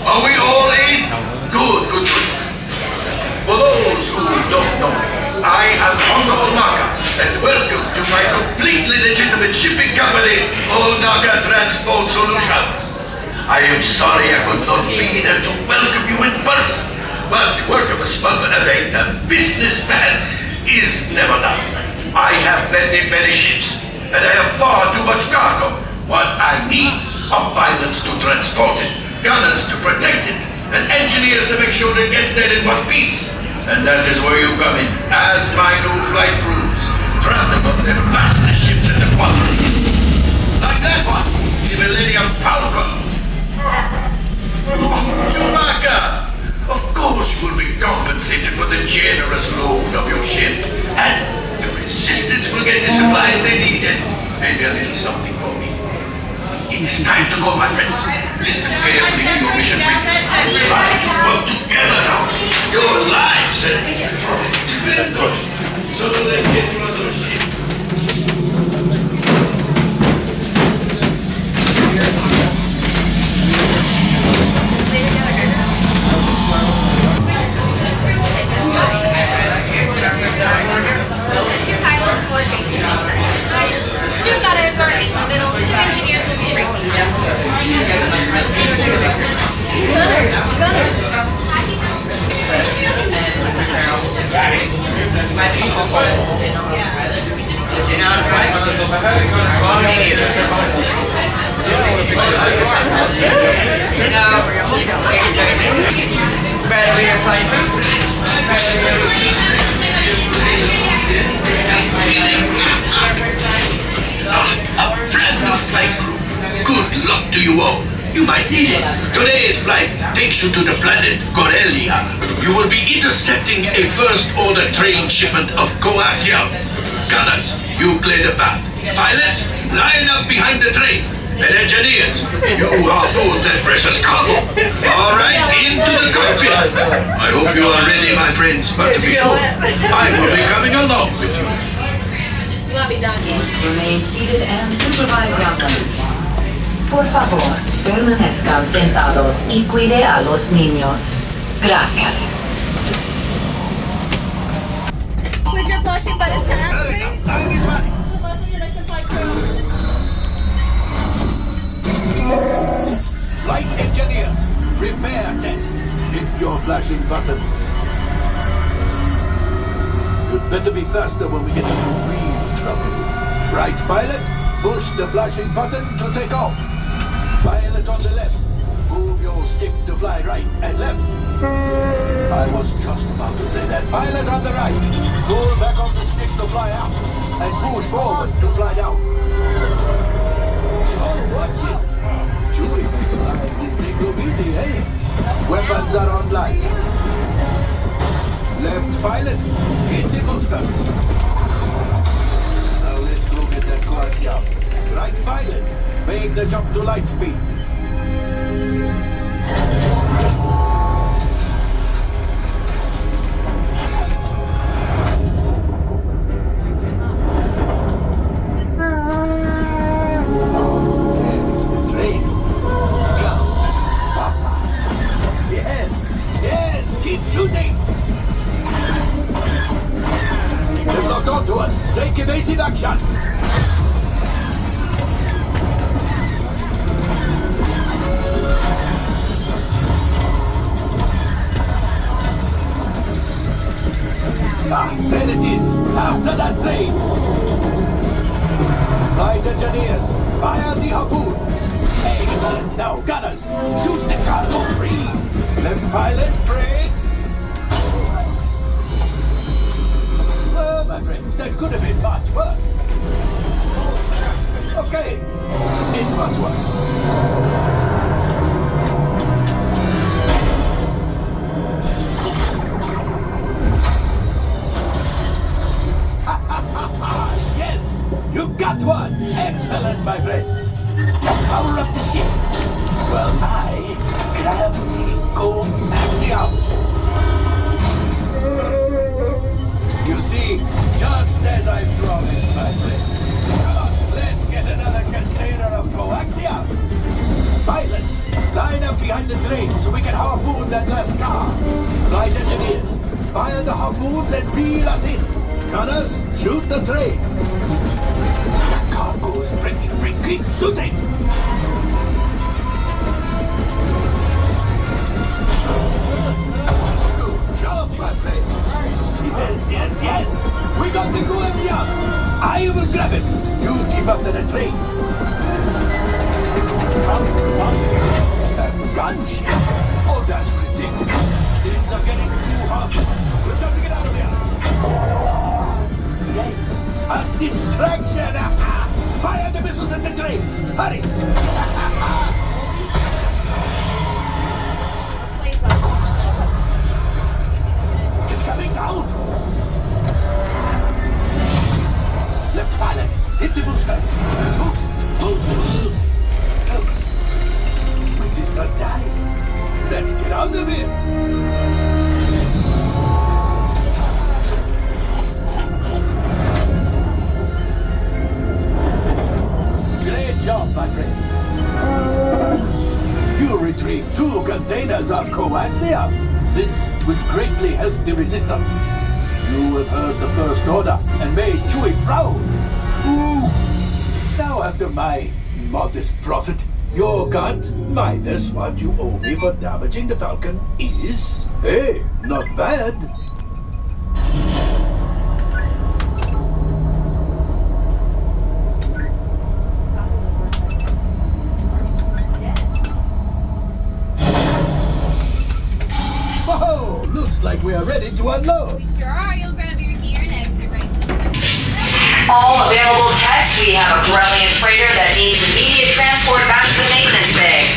Are we all in? Good, good, good. For those who don't know, I am Honda Onaka, and welcome to my completely legitimate shipping company, Onaka Transport Solutions. I am sorry I could not be there to welcome you in person, but the work of a smuggler and a businessman is never done. I have many, many ships, and I have far too much cargo. What I need are pilots to transport it, gunners to protect it, and engineers to make sure it gets there in one piece. And that is where you come in, as my new flight crews, traveling on their vast ships in the quadrant. Like that one, the Millennium Falcon. Chewbacca! Of course you will be compensated for the generous load of your ship, and the Resistance will get the supplies they need, and maybe a little something for me. It is time to go, my friends. Listen carefully to your mission brief. Try to work together now. Your lives and pushed. So let's get to another ship. Since your pilots for basic exercise, 2 gunners are in the middle, 2 engineers will be breaking down. A brand new flight crew. Good luck to you all. You might need it. Today's flight takes you to the planet Corellia. You will be intercepting a first-order train shipment of coaxium. Gunners, you clear the path. Pilots, line up behind the train. And engineers, you harpoon that precious cargo. All right, into the cockpit. I hope you are ready, my friends, but to be sure, I will be coming along with you. Remain seated and supervise your guns. Por favor, permanezcan sentados y cuide a los niños. Gracias. Would your flashing button activate? Flight engineer, repair test. Hit your flashing button. You'd better be faster when we get into real trouble. Right, pilot, push the flashing button to take off. Pilot on the left, move your stick to fly right and left. I was just about to say that. Pilot on the right, pull back on the stick to fly out, and push forward to fly down. Oh, watch it. Chewie, this thing will be easy, eh? Weapons are online. Left pilot, hit the boosters. Now let's go get that coaxium. Right pilot, make the jump to light speed. There's the train. Go, Papa. Yes, keep shooting. They've locked onto us. Take evasive action. There it is. After that train. Flight engineers, fire the harpoons. Excellent. Now, gunners, shoot the cargo free. Left pilot, brakes. Well, my friends, that could have been much worse. Okay, it's much worse. Yes, you got one. Excellent, my friends. Power up the ship. Well, I gravity go maxi out. harpoons and reel us in. Gunners, shoot the train. The cargo is breaking free. Keep shooting. Good job, my friends. Yes. We got the coaxium. I will grab it. You keep up to the train. That gunship. Oh, that's ridiculous. Things are getting too hot. We've got to get out of here. Yes, a distraction. Fire the missiles at the train. Hurry. It's coming down. Left pilot, hit the boosters. Boost. Oh, we did not die. Let's get out of here. Great job, my friends. You retrieved 2 containers of coaxium. This will greatly help the resistance. You have heard the First Order and made Chewie proud. Ooh. Now after my modest profit, your cut minus what you owe me for damaging the Falcon is, hey, not bad. Whoa, looks like we are ready to unload. We sure are. You'll grab your gear and exit right now. All available techs, we have a Corellian freighter that needs immediate transport back to the maintenance bay.